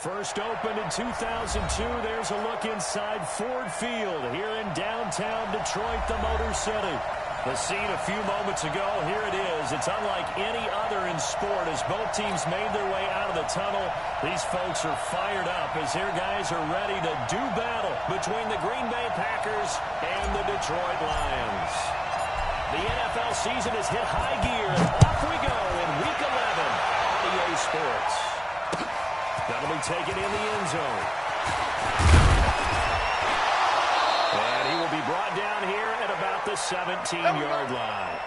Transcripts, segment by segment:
First opened in 2002. There's a look inside Ford Field here in downtown Detroit, the Motor City. The scene a few moments ago, here it is. It's unlike any other in sport as both teams made their way out of the tunnel. These folks are fired up as their guys are ready to do battle between the Green Bay Packers and the Detroit Lions. The NFL season has hit high gear. Off we go in Week 11 on EA Sports. That'll be taken in the end zone. And he will be brought down here at about the 17-yard line.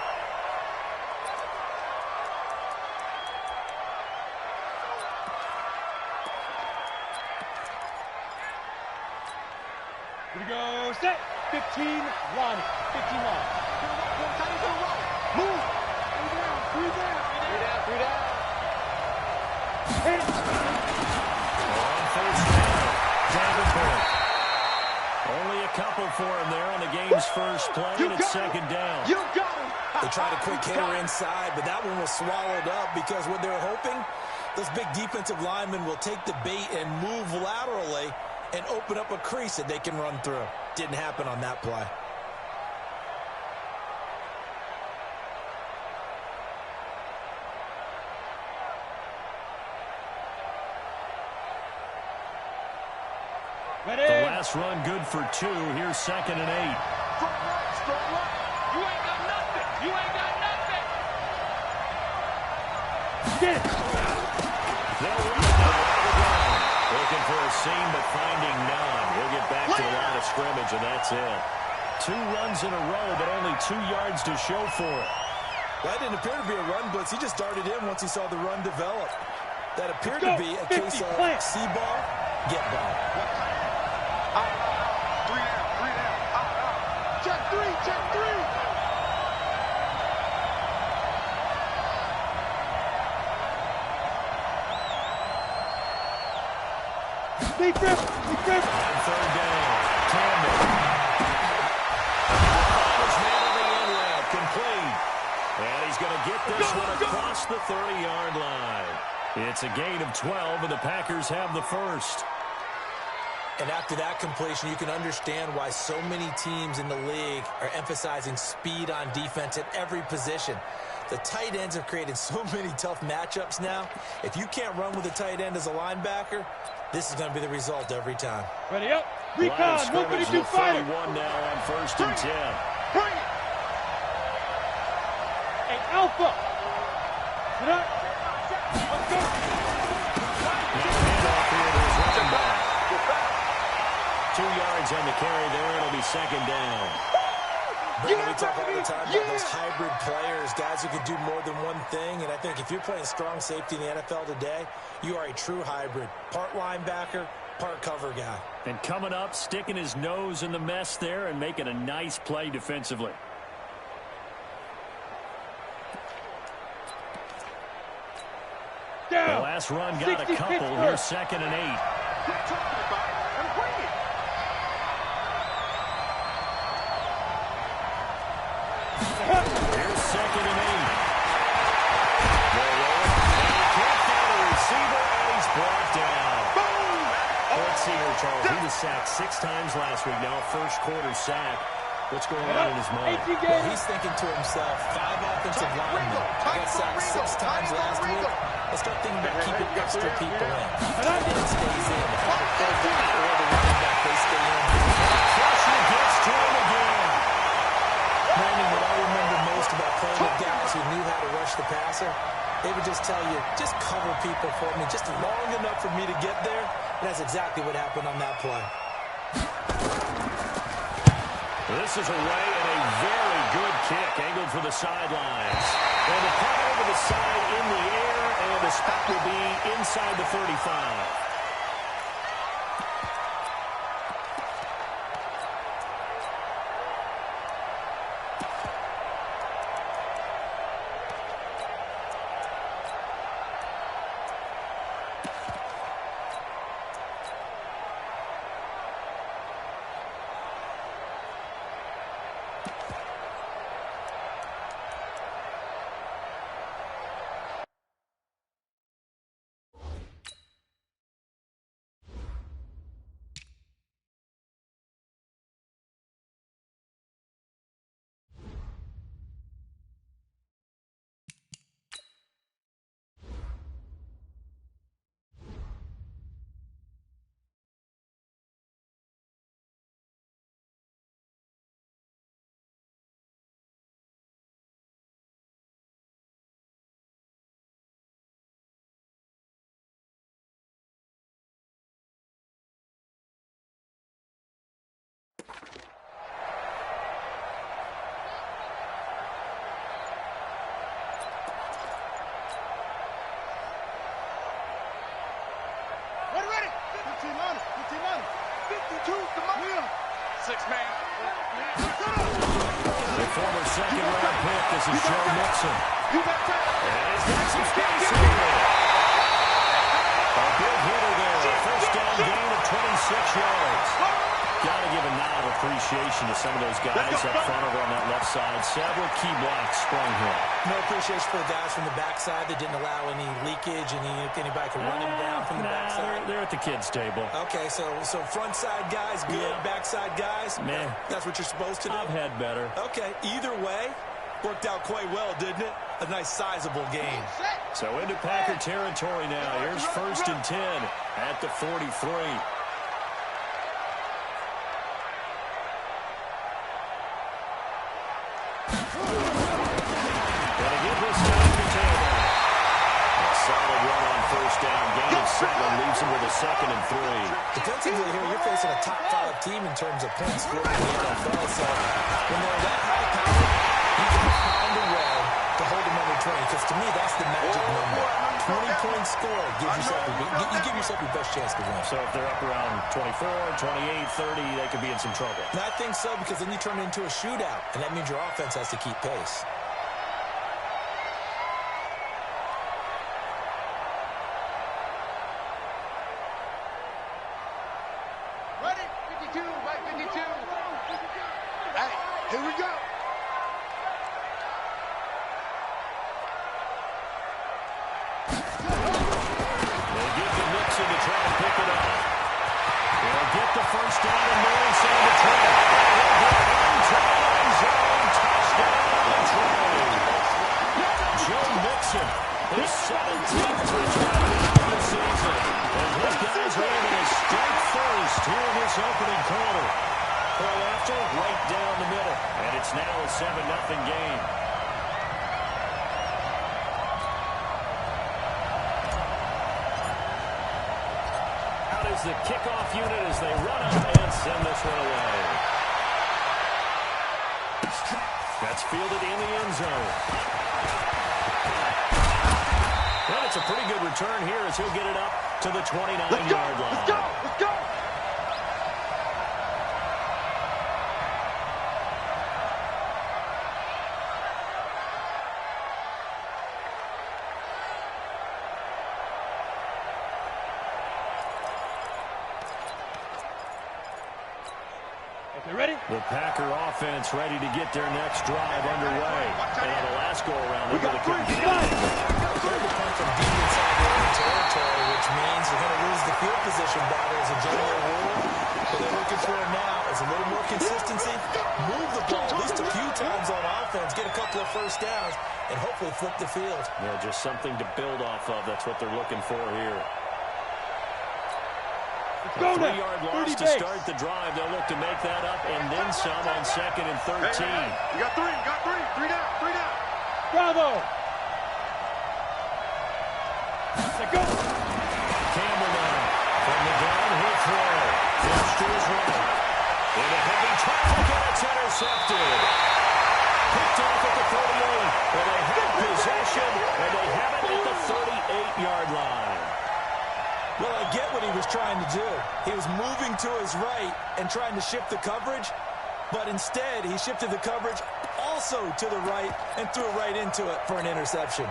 Here we go. Set. 15, run. 15 run. Move. Three down. Hit. On first down, Davenport. Only a couple for him there on the game's first play, and it's second down. You got him. They tried a quick hitter inside, but that one was swallowed up because what they're hoping, those big defensive linemen will take the bait and move laterally and open up a crease that they can run through. Didn't happen on that play. The last run good for 2. Here's 2nd and 8. Strong right. You ain't got nothing. You ain't got nothing. Get it. They'll run it. Looking for a seam, but finding none. We'll get back to the line of scrimmage, and that's it. 2 runs in a row, but only 2 yards to show for it. That didn't appear to be a run blitz. He just darted in once he saw the run develop. That appeared to be a case of see ball, get ball. Three down. Check three. Big grip. On third down, Tandem. Complete. And he's going to get this one across the 30-yard line. It's a gain of 12, and the Packers have the first. And after that completion, you can understand why so many teams in the league are emphasizing speed on defense at every position. The tight ends have created so many tough matchups now. If you can't run with a tight end as a linebacker, this is going to be the result every time. Ready up. Recon. 132 fighter. 31 now on first and 10. Bring it. Hey, Alpha. Get up. Let's go. Handoff here to his running back. 2 yards on the carry there. It'll be second down. Brandon, we talk all the time about those hybrid players, guys who can do more than one thing. And I think if you're playing strong safety in the NFL today, you are a true hybrid. Part linebacker, part cover guy. And coming up, sticking his nose in the mess there and making a nice play defensively. Down. The last run got a couple. Here's 2nd and 8. Here's 2nd and 8. They can't find a receiver, and he's brought down. Let's see here, Charles. He was sacked 6 times last week. Now first quarter sack. What's going on in his mind? Well, he's thinking to himself, 5 offensive linemen. I got sacked 6 times last week. Let's start thinking about keeping extra people in. Tight end stays in. Or the running back, they stay in. Pressure gets to him again. Brandon, what I remember most about playing with guys who knew how to rush the passer, they would just tell you, just cover people for me, just long enough for me to get there. And that's exactly what happened on that play. This is away and a very good kick angled for the sidelines. And the punt over the side in the air, and the spot will be inside the 35. Six-man. The former second-round pick, this is Joe Mixon. And he's got some space here. A big hitter there. A first down gain of 26 yards. Got to give a nod of appreciation to some of those guys up front over on that left side. Several key blocks sprung here. No appreciation for the guys from the backside that didn't allow any leakage, and anybody could run him down from the backside. They're at the kids' table. Okay, so front side guys good, Yeah. backside guys, man, that's what you're supposed to do. I've had better. Okay, either way, worked out quite well, didn't it? A nice sizable game. So into Packer territory now. Here's 1st and 10 at the 43. Solid run on first down. Gain of 7 leaves him with a 2nd and 3. Defensively here, you're facing a top 5 team in terms of points scored in the NFL. So when they're that high powered, you can find a way to hold them under 20. Because to me, that's the magic number. 20 points scored gives yourself you give yourself your best chance to win. So if they're up around 24, 28, 30, they could be in some trouble. And I think so, because then you turn it into a shootout, and that means your offense has to keep pace. Ready? 52 by 52. Hey, here we go. They give to Nixon to try to pick it up. They'll get the first down and more inside the 20. Joe Mixon, his 17th touchdown of the season. And his guys are able to strike first here in this opening quarter. Play after, right down the middle. And it's now a 7-0 game. Out is the kickoff unit as they run out and send this one away. That's fielded in the end zone. Well, it's a pretty good return here as he'll get it up to the 29-yard line. Let's go! Let's go! Okay, ready? The Packer offense ready to get their next drive underway. And on the last go-around, they really couldn't get it. They're to come from deep inside their own territory, which means they're going to lose the field position battle as a general rule. What they're looking for now is a little more consistency, move the ball at least a few times on offense, get a couple of first downs, and hopefully flip the field. Yeah, just something to build off of. That's what they're looking for here. A 3-yard loss to start the drive. They'll look to make that up and then some on 2nd and 13. Hey, you got three. Three down. Bravo! Go! Campbell now from the downhill throw. Flush to his right. Into heavy traffic, and it's intercepted. Picked off at the 38. Well, they have possession, and they have it at the 38-yard line. Well, I get what he was trying to do. He was moving to his right and trying to shift the coverage, but instead he shifted the coverage also to the right and threw right into it for an interception.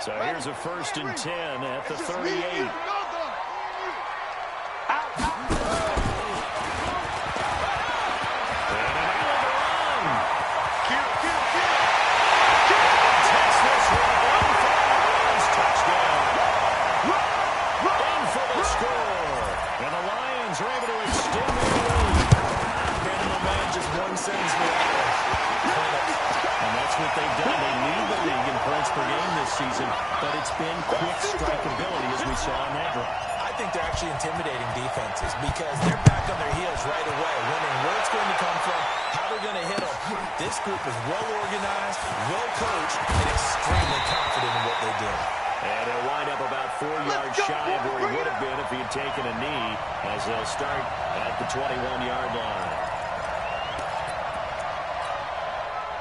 So here's a 1st and 10 at the 38. Season, but it's been quick strikeability as we saw in that drive. I think they're actually intimidating defenses because they're back on their heels right away, wondering where it's going to come from, how they're going to hit them. This group is well organized, well coached, and extremely confident in what they do. And he'll wind up about 4 yards shy of where he would have been if he had taken a knee as they'll start at the 21-yard line.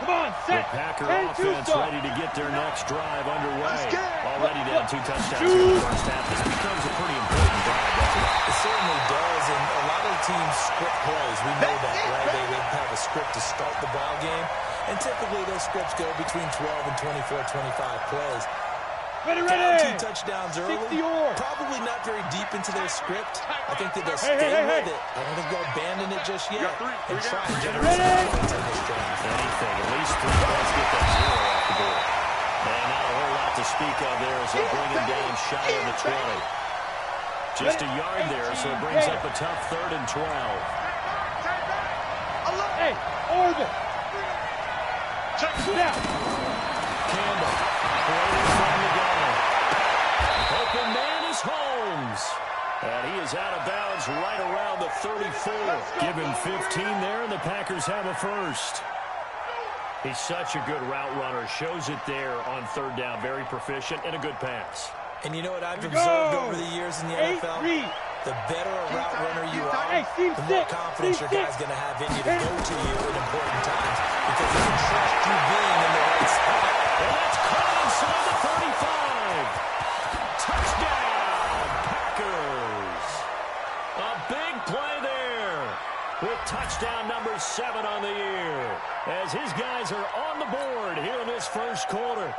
Come on, The set. Packer And offense two-stop. ready to get their next drive underway. Already down 2 touchdowns in Shoot. the first half. This becomes a pretty important drive, doesn't it? It certainly does, and a lot of teams script plays. We know that, right? They have a script to start the ball game, and typically those scripts go between 12 and 24, 25 plays. Ready, Down ready. 2 touchdowns early, 60-or. probably not very deep into their script. I think that they'll Hey, stay hey, hey, with it. I don't think they'll abandon it just yet and try and generate Ready. some offense on this drive. Anything. At least 3 points get that 0 off the board. And not a whole lot to speak of there as they bring him down shy of the 20. Just a yard there, so it brings up a tough 3rd and 12. Hey, orbit. Now. Campbell, waiting from the gun. Open man is Holmes. And he is out of bounds right around the 34. Give him 15 there, and the Packers have a first. He's such a good route runner. Shows it there on 3rd down. Very proficient and a good pass. And you know what I've Here we observed go. over the years in the 8-3. NFL? The better a route runner you are, Hey, team the more six, confidence team your guy's six. going to have in you to go to you in important times because he can trust you being in the right spot. And that's caught inside the 35. Touchdown, Packers. A big play there with touchdown number 7 on the year as his guys are on the board here in this first quarter.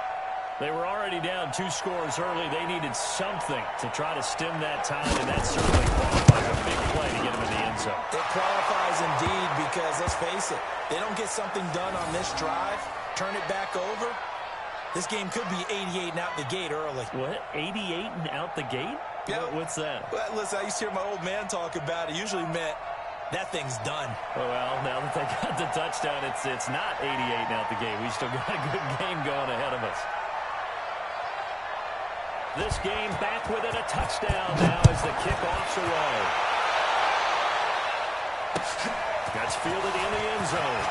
They were already down 2 scores early. They needed something to try to stem that tide, and that certainly qualifies a big play to get them in the end zone. It qualifies indeed because, let's face it, they don't get something done on this drive, turn it back over, this game could be 88 and out the gate early. What? 88 and out the gate? Yeah. What's that? Well, listen, I used to hear my old man talk about it. Usually meant that thing's done. Oh, well, now that they got the touchdown, it's not 88 and out the gate. We still got a good game going ahead of us. This game back within a touchdown now as the kickoff's away. That's fielded in the end zone.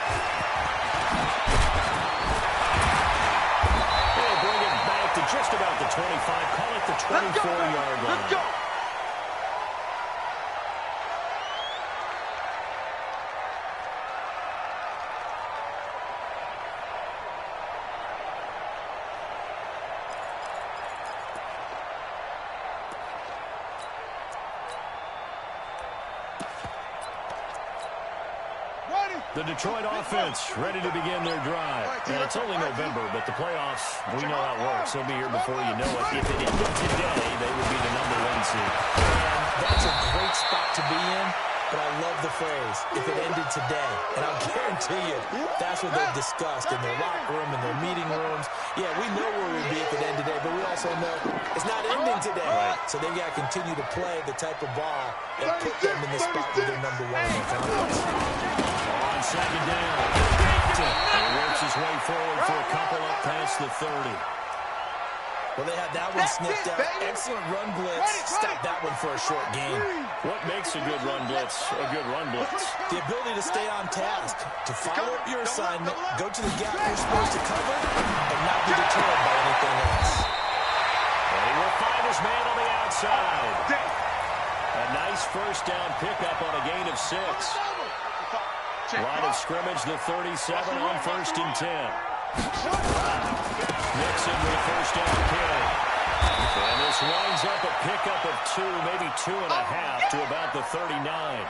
They'll bring it back to just about the 25. Call it the 24-yard line. Let's go. The Detroit offense ready to begin their drive. And it's only November, but the playoffs, we know how it works. They'll be here before you know it. If it ended today, they would be the number 1 seed. And that's a great spot to be in, but I love the phrase, if it ended today. And I'll guarantee you, that's what they've discussed in their locker room, in their meeting rooms. Yeah, we know where we'd be if it ended today, but we also know it's not ending today. Right. So they've got to continue to play the type of ball that put them in the spot where they're number 1 in the conference. On 2nd down, he works his way forward for a couple up past the 30. Well, they had that one sniffed out. Excellent run blitz. Stop that one for a short gain. What makes a good run blitz a good run blitz? The ability to stay on task, to follow up your assignment, go to the gap you're supposed to cover, and not be deterred by anything else. And he will find his man on the outside. A nice first down pickup on a gain of 6. Line of scrimmage, the 37 on 1st and 10. Nixon with a first down carry. And this winds up a pickup of 2, maybe 2.5 to about the 39.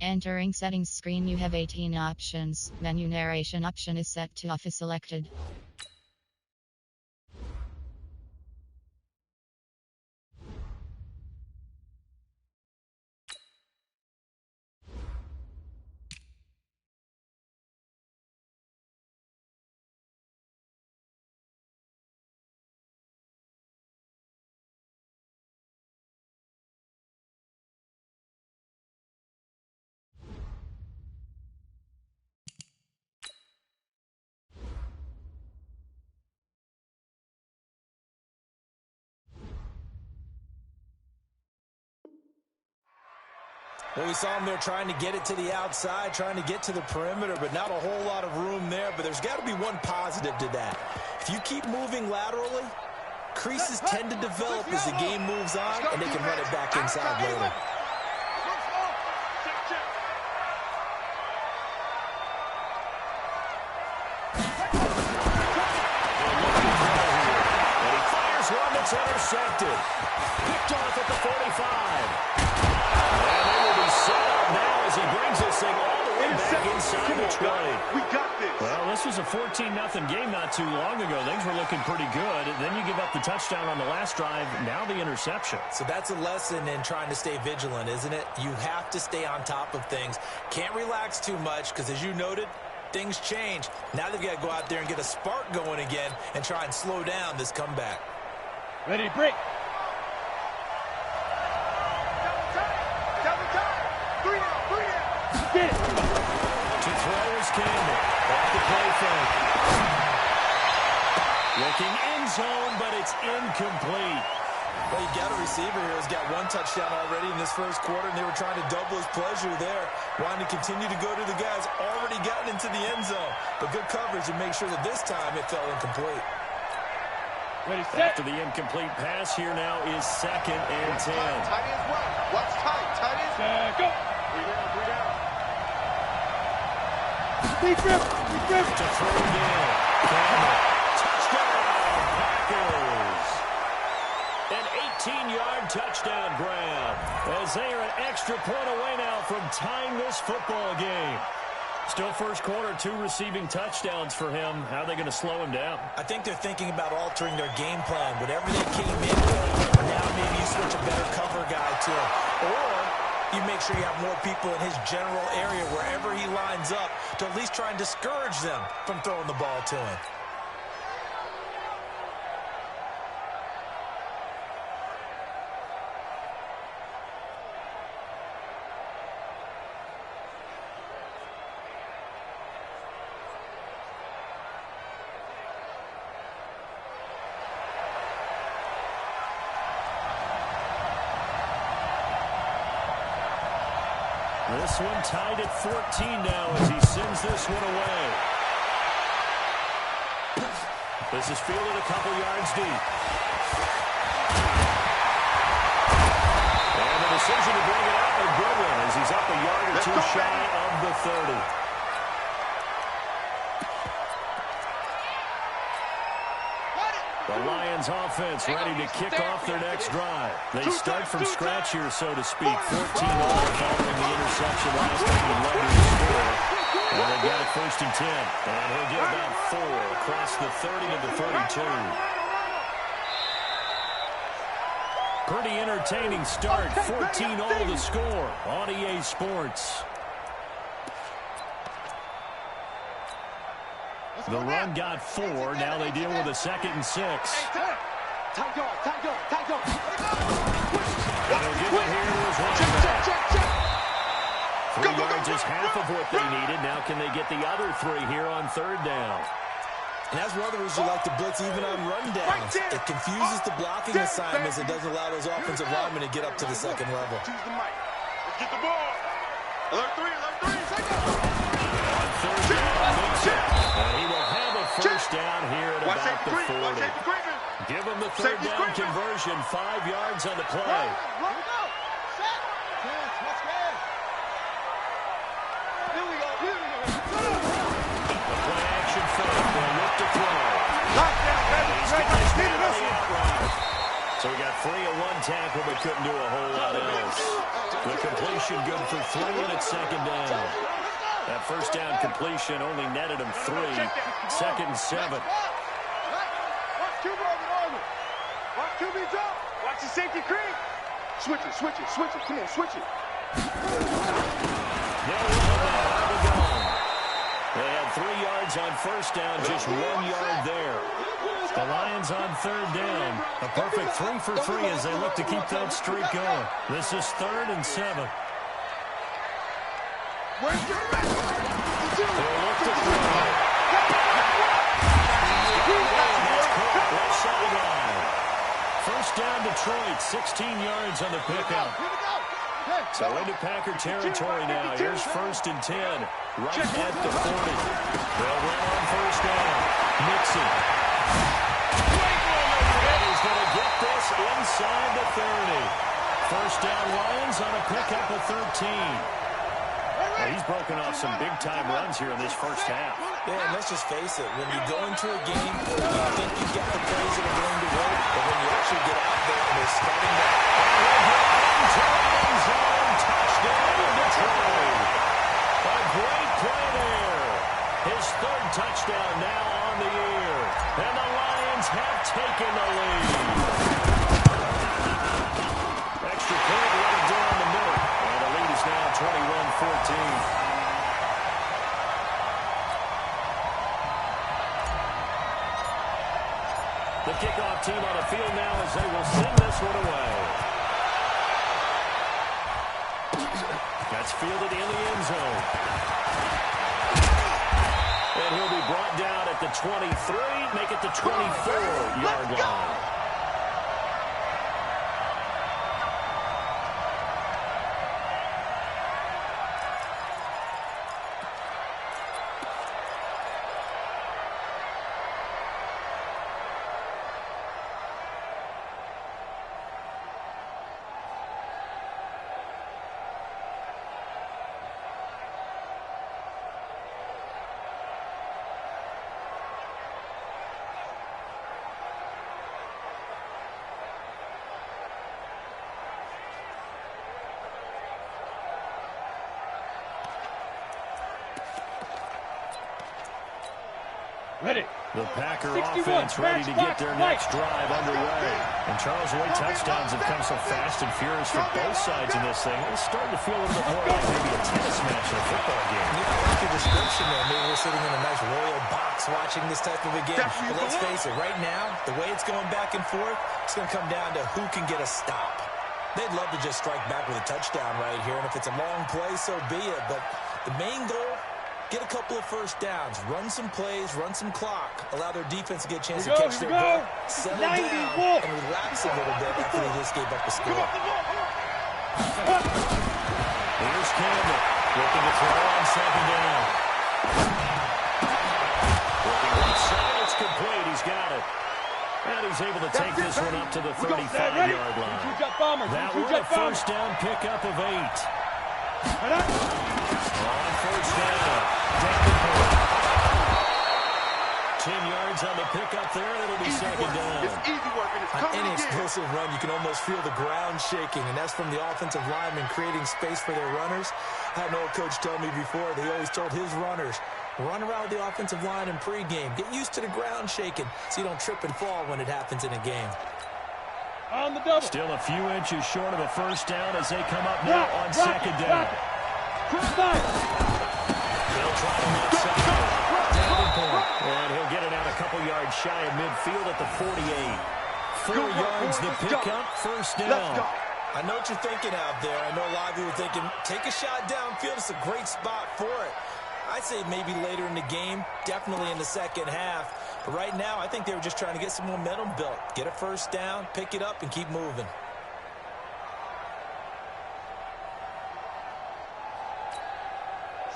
Entering settings screen, you have 18 options. Menu narration option is set to off is selected. Well, we saw him there trying to get it to the outside, trying to get to the perimeter, but not a whole lot of room there. But there's got to be one positive to that. If you keep moving laterally, creases tend to develop as the game moves on, and they can run it back inside later. It's intercepted. Picked off at the 45. And they will be set up now as he brings this thing all the way back inside the 20. We got this. Well, this was a 14-0 game not too long ago. Things were looking pretty good. Then you give up the touchdown on the last drive. Now the interception. So that's a lesson in trying to stay vigilant, isn't it? You have to stay on top of things. Can't relax too much because, as you noted, things change. Now they've got to go out there and get a spark going again and try and slow down this comeback. Ready to break. Get it. To throw is Campbell. Off the play fake. Looking end zone, but it's incomplete. Well, you got a receiver here who's got one touchdown already in this first quarter, and they were trying to double his pleasure there, wanting to continue to go to the guys already gotten into the end zone. But good coverage to make sure that this time it fell incomplete. Ready, set. After the incomplete pass, here now is 2nd and 10. Tight ends right. Watch tight. Tight ends. Go. 3 down. Deep grip. To throw again. Campbell. Touchdown, Packers. An 18-yard touchdown grab. As they are an extra point away now from tying this football game. Still first quarter, 2 receiving touchdowns for him. How are they going to slow him down? I think they're thinking about altering their game plan. Whatever they came in with, now maybe you switch a better cover guy to him. Or you make sure you have more people in his general area wherever he lines up to at least try and discourage them from throwing the ball to him. This one tied at 14 now as he sends this one away. This is fielded a couple yards deep. And the decision to bring it out, a good one, as he's up a yard or two shy of the 30. The Lions offense ready to kick off their next drive. They start from scratch here, so to speak. 14-0 following the interception last time he led the score. And they got it 1st and 10. And he'll get about 4 across the 30 to the 32. Pretty entertaining start. 14-0 the score on EA Sports. The run got 4. Now they deal with a 2nd and 6. Tight guard. And he'll give it here to his running back. 3 yards is half of what they needed. Now can they get the other 3 here on 3rd down? And as others who like to blitz even on rundowns, it confuses the blocking assignments. It doesn't allow those offensive linemen to get up to the 2nd level. Choose the mic. Let's get the ball. Alert 3. On 3rd down, makes it. And he will have a first down here at about the 40. Give him the 3rd down conversion. 5 yards on the play. The play action fake. They'll look to throw. So we got 3 at 1 tackle, but couldn't do a whole lot else. The completion good for 3 and it's 2nd down. That first down completion only netted him 3. 2nd and 7. Watch QB drop. Watch the safety creep. Switch it. Come on, switch it. They had 3 yards on first down, just 1 yard there. The Lions on 3rd down. A perfect 3 for 3 as they look to keep that streak going. This is 3rd and 7. They'll look to throw. Left sideline. First down Detroit, 16 yards on the pickup. So into Packer territory now. Here's 1st and 10. Right at the 40. They'll run on 1st down. Mixon. And he's going to get this inside the 30. 1st down Lions on a pickup of 13. Well, he's broken off some big-time runs here in this first half. Yeah, and let's just face it. When you go into a game, you think you've got the plays that are going to work, but when you actually get out there and they're starting to... Touchdown, Detroit. A great play there. His 3rd touchdown now on the year. And the Lions have taken the lead. Extra point right down the middle. And the lead is now 21-14. The kickoff team on the field now as they will send this one away. That's fielded in the end zone. And he'll be brought down at the 23, make it the 24-yard line. Ready. The Packer offense ready to get their next drive underway. And Charles, the way touchdowns have come so fast and furious for both sides in this thing, it's starting to feel a little bit more like maybe a tennis match in a football game. Yeah, I like your description there. Maybe we're sitting in a nice royal box watching this type of a game. But let's face it, right now, the way it's going back and forth, it's going to come down to who can get a stop. They'd love to just strike back with a touchdown right here, and if it's a long play, so be it. But the main goal, get a couple of 1st downs, run some plays, run some clock, allow their defense to get a chance to catch their breath, settle down, and relax a little bit after they just gave up a score. Here's Campbell, looking to throw on 2nd down. Looking right side, it's complete, he's got it. And he's able to take this one up to the 35-yard line. That one a 1st down pickup of 8. On 1st down. 10 yards on the pickup there. It'll be 2nd down. It's easy work, and it's On coming any again. explosive run, you can almost feel the ground shaking, and that's from the offensive linemen creating space for their runners. I had an old coach tell me before, they always told his runners, run around with the offensive line in pregame. Get used to the ground shaking so you don't trip and fall when it happens in a game. On the double. Still a few inches short of a 1st down as they come up now on 2nd down. They'll try to move side. And he'll get it out a couple yards shy of midfield at the 48. 4 yards the pickup, 1st down. I know what you're thinking out there. I know a lot of you are thinking, take a shot downfield. It's a great spot for it. I'd say maybe later in the game, definitely in the 2nd half. But right now, I think they were just trying to get some momentum built. Get a 1st down, pick it up, and keep moving.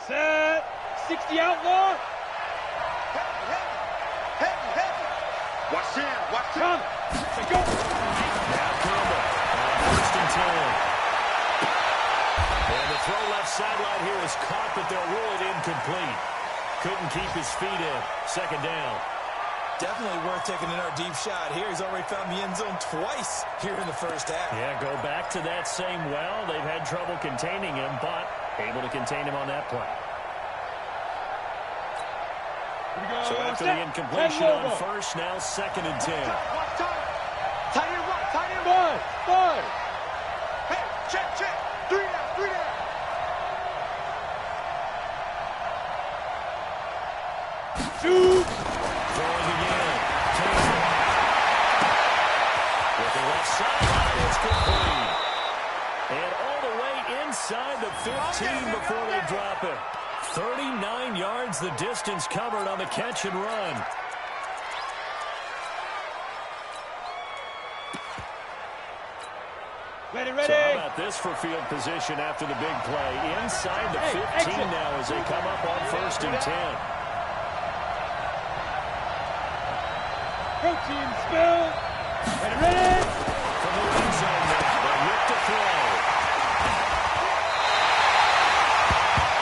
Set. 60 outlaw. Watch him. Watch him. Come. Go. Now Campbell on 1st and 10. And the throw left sideline here is caught, but they'll rule it incomplete. Couldn't keep his feet in. 2nd down. Definitely worth taking another deep shot here. He's already found the end zone twice here in the 1st half. Yeah, go back to that same well. They've had trouble containing him, but able to contain him on that play. So after the incompletion on 1st, now 2nd and 10. Tight end right, tight end right. Five. Hey, check. 3 down. Shoot. Throwing again. Looking left sideline, it's complete. And all the way inside the 15 before they drop it. 39 yards the distance covered on the catch and run. Ready, So ready. how about this for field position after the big play? Inside the 15 now as they come up on 1st and 10. Protein spill. Ready, ready. From the end zone now, they look to throw.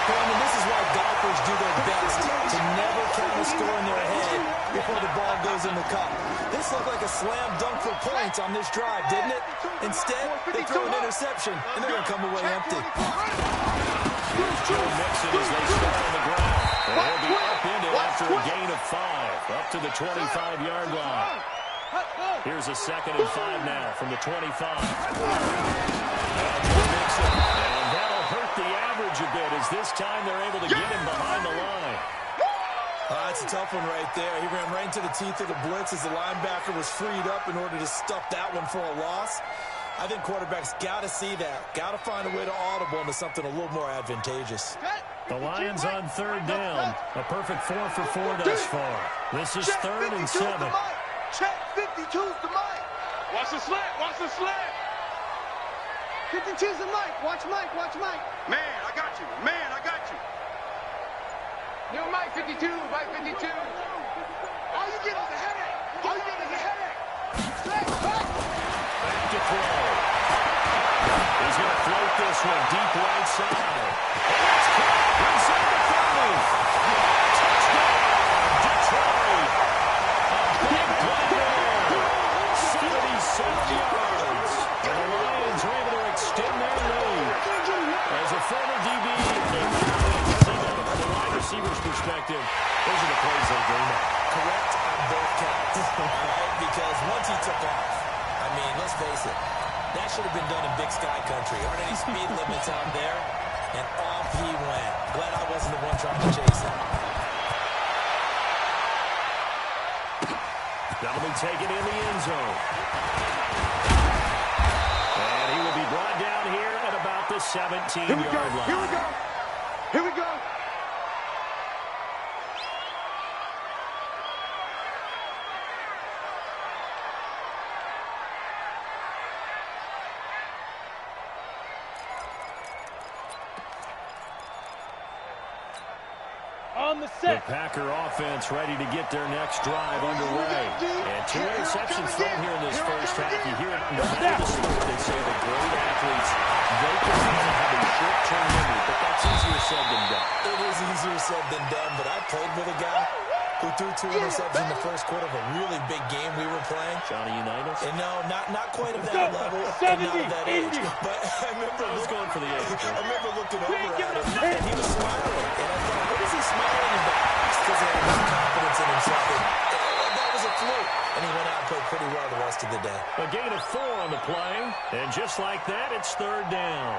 Brandon, this is why golfers do their best to never count a score in their head before the ball goes in the cup. This looked like a slam dunk for points on this drive, didn't it? Instead, they throw an interception, and they're going to come away empty. Here's Joe Mixon as they start on the ground. And he'll be upended after a gain of 5, up to the 25-yard line. Here's a 2nd and 5 now from the 25. Now Joe Mixon, and that'll hurt the average a bit as this time they're able to get him behind the line. That's a tough one right there. He ran right into the teeth of the blitz as the linebacker was freed up in order to stuff that one for a loss. I think quarterbacks got to see that. Got to find a way to audible into something a little more advantageous. The Lions on 3rd down. A perfect 4 for 4 thus far. This is 3rd and 7. Check 52's the mic. Watch the slant. Watch the slant. 52's the mic. Watch Mike. Watch Mike. Man, I got you. Man, I got you. Yo, Mike 52. Mike 52. All you get is a headache. All you get is a headache. Back. Back to throw. He's going to float this one deep right side. It's caught inside the 30. Touchdown, Detroit. A big play there. 77 yards. And the Lions are able to extend their lead. As a former DB, from the wide receiver's perspective, those are the plays they dream of. Correct on both counts, right? Because once he took off, I mean, let's face it, that should have been done in Big Sky Country. Aren't any speed limits out there? And off he went. Glad I wasn't the one trying to chase it. That'll be taken in the end zone. And he will be brought down here at about the 17-yard line. Here we go. Here we go. On the The set. Packer offense ready to get their next drive underway. And 2 interceptions thrown here in this first half. You hear it no matter the sport. They say the great athletes, they can have a short-term memory, but that's easier said than done. It is easier said than done, but I played with a guy who threw 2 interceptions in the first quarter of a really big game we were playing. Johnny Unitas? And no, not quite of that level, and not of that age. But I remember I was going for the age. I remember looking over at him, and he was smiling. And I thought, what is he smiling about? Because he had enough confidence in himself. And that was a fluke. And he went out and played pretty well the rest of the day. A gain of 4 on the play. And just like that, it's 3rd down.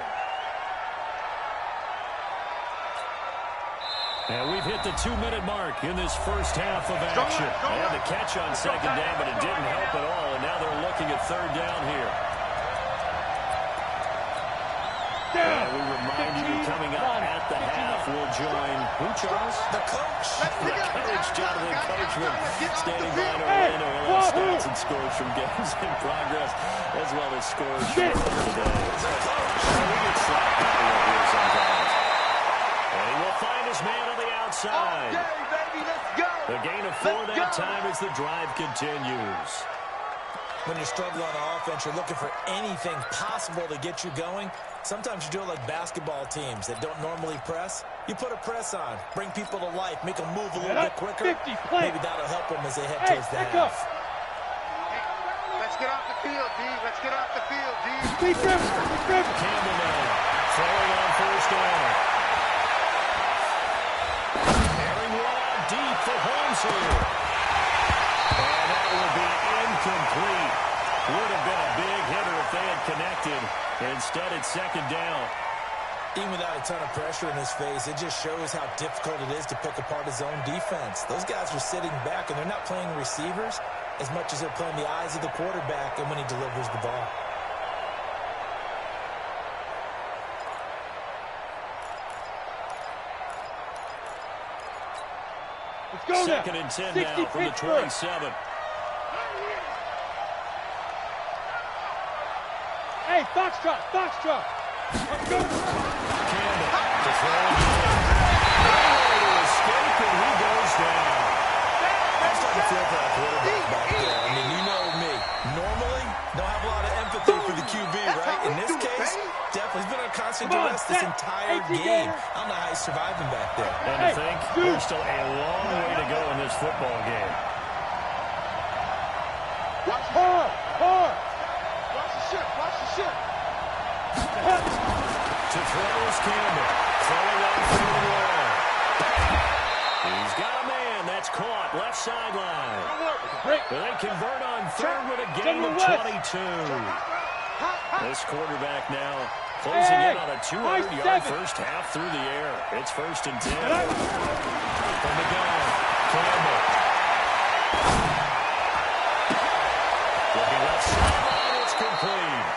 And we've hit the 2-minute mark in this first half of action. They had the catch on 2nd down, but it didn't help at all. And now they're looking at 3rd down here. And we remind you, coming up at the half, we'll join who, Charles? The coach. The coach, Jonathan Coachman, standing by to Orlando. We'll have stats and scores from games in progress, as well as scores from today. We get slapped up here sometimes. And he will find his man on the outside. Okay, baby, let's go. The gain of 4 that time as the drive continues. When you're struggling on offense, you're looking for anything possible to get you going. Sometimes you do it like basketball teams that don't normally press. You put a press on, bring people to life, make them move a little bit quicker. Maybe that'll help them as they head towards the half. Let's get off the field, D. Let's get off the field, D. Campbell now, throwing on 1st down. Airing one out deep for Holmes here. And that will be incomplete. Would have been a big hitter if they had connected. Instead, it's 2nd down. Even without a ton of pressure in his face, it just shows how difficult it is to pick apart his own defense. Those guys are sitting back, and they're not playing receivers as much as they're playing the eyes of the quarterback and when he delivers the ball. Let's go now. 2nd and 10 now from the 27. Hey, Hey, foxtrot, foxtrot. Let's go. Campbell to throw again. To escape, and he goes down. I'm starting to feel for that quarterback back there. I mean, you know me. Normally, don't have a lot of empathy for the QB, right? In this case, definitely. He's been on constant duress this entire game. I don't know how he's surviving back there. And to think, there's still a long way to go in this football game. Watch hard, hard. Watch the ship, watch the ship. To throw is Campbell. Throwing on third and long. He's got a man. That's caught. Left sideline. They convert on third with a gain of 22. This quarterback now closing in on a 200-yard first half through the air. It's 1st and 10. From the gun, Campbell. Looking left sideline, it's complete.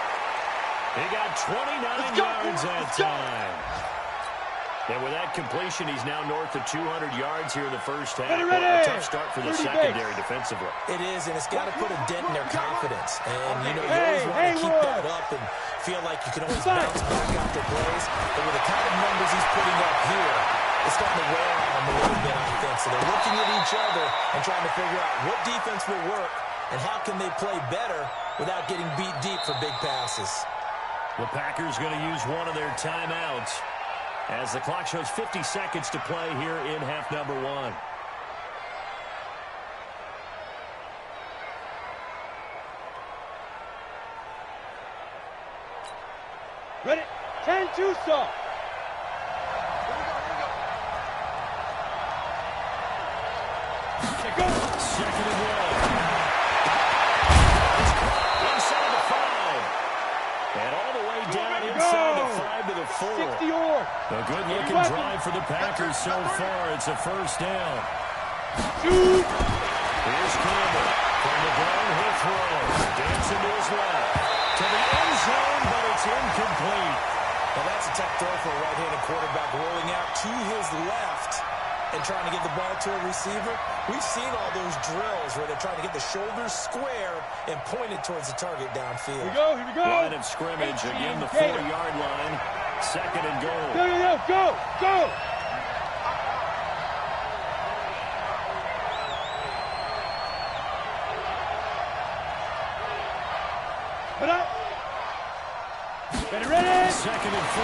He got 29 yards that time. And with that completion, he's now north of 200 yards here in the first half. Ready. A tough start for the secondary defensively. It is, and it's got to put a dent in their confidence. And, you know, you always want to keep that up and feel like you can always bounce back after plays. But with the kind of numbers he's putting up here, it's starting to wear on them a little bit, I think. So they're looking at each other and trying to figure out what defense will work and how can they play better without getting beat deep for big passes. The Packers going to use one of their timeouts as the clock shows 50 seconds to play here in half number 1. Ready? 10-2 stop. Go. Second and 1. Inside the 5. And all the way down inside the 5 to the 4. 60 yard. A good-looking drive for the Packers so far. It's a first down. Shoot. Here's Campbell. From the ground, he'll throw. Dancing to his left. To the end zone, but it's incomplete. Now that's a tough throw for a right-handed quarterback, rolling out to his left and trying to get the ball to a receiver. We've seen all those drills where they're trying to get the shoulders square and point it towards the target downfield. Here we go. Line of scrimmage, again the 4-yard line. Second and goal. Go. Put up. Ready. Second and 4.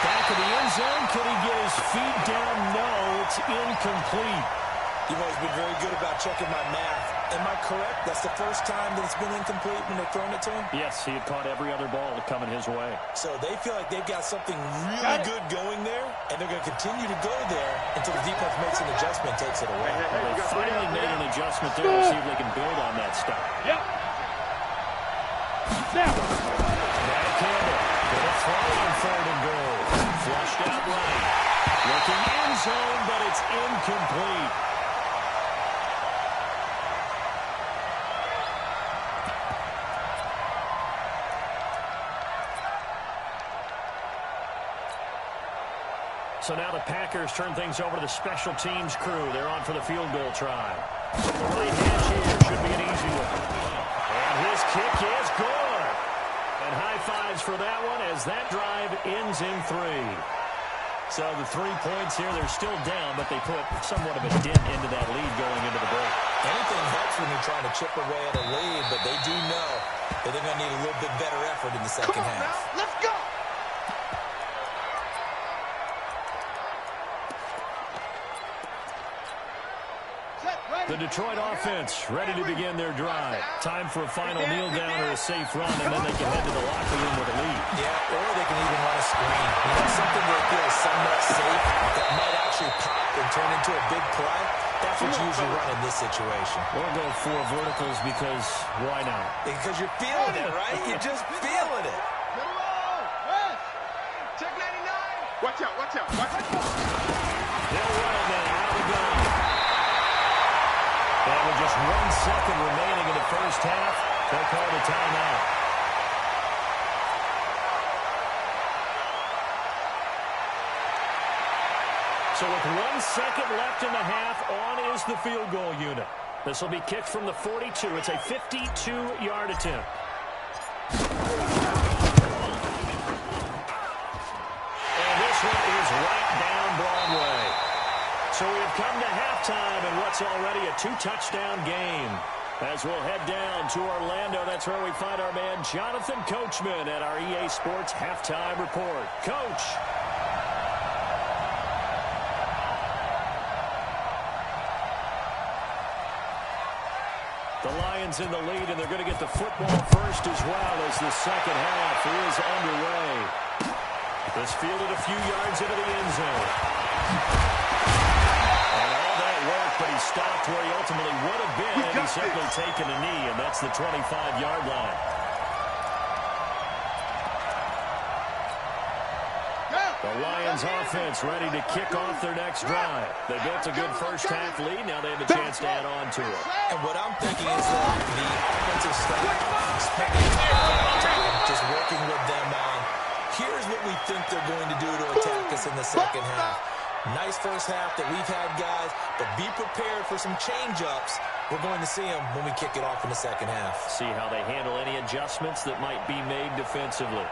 Back of the end zone. Could he get his feet down? No, it's incomplete. You've always been very good about checking my math. Am I correct? That's the first time that it's been incomplete when they've thrown it to him? Yes, he had caught every other ball coming his way. So they feel like they've got something really good going there, and they're going to continue to go there until the defense makes an adjustment and takes it away. They finally made an adjustment there to see if they can build on that stop. Yep. Now. Campbell with a throw on third and goal. Flushed out right. Looking end zone, but it's incomplete. So now the Packers turn things over to the special teams crew. They're on for the field goal try. The right hand here should be an easy one. And his kick is good. And high fives for that one as that drive ends in 3. So the 3 points here, they're still down, but they put somewhat of a dent into that lead going into the break. Anything helps when you're trying to chip away at a lead, but they do know that they're going to need a little bit better effort in the second half. Now, let's go. The Detroit offense ready to begin their drive. Time for a final kneel down or a safe run, and then they can head to the locker room with a lead. Yeah, or they can even run a screen. You know, something that feels somewhat safe that might actually pop and turn into a big play. That's what you usually run in this situation. Or go 4 verticals because why not? Because you're feeling it, right? You're just feeling it. Check 99. Watch out. They'll run it now out of the gun. And with just 1 second remaining in the first half, they'll call the timeout. So with 1 second left in the half, on is the field goal unit. This will be kicked from the 42. It's a 52-yard attempt. And this one is right down Broadway. So we have come to halftime in what's already a 2-touchdown game. As we'll head down to Orlando, that's where we find our man Jonathan Coachman at our EA Sports Halftime Report. Coach. The Lions in the lead, and they're going to get the football first as well as the second half is underway. This fielded a few yards into the end zone. And all that work, but he stopped where he ultimately would have been had he simply taken a knee, and that's the 25-yard line. The Lions offense ready to kick off their next drive. They built a good first half lead. Now they have a chance to add on to it. And what I'm thinking is that the offensive staff spending time just working with them on, here's what we think they're going to do to attack us in the second half. Nice first half that we've had, guys, but be prepared for some change-ups. We're going to see them when we kick it off in the second half. See how they handle any adjustments that might be made defensively.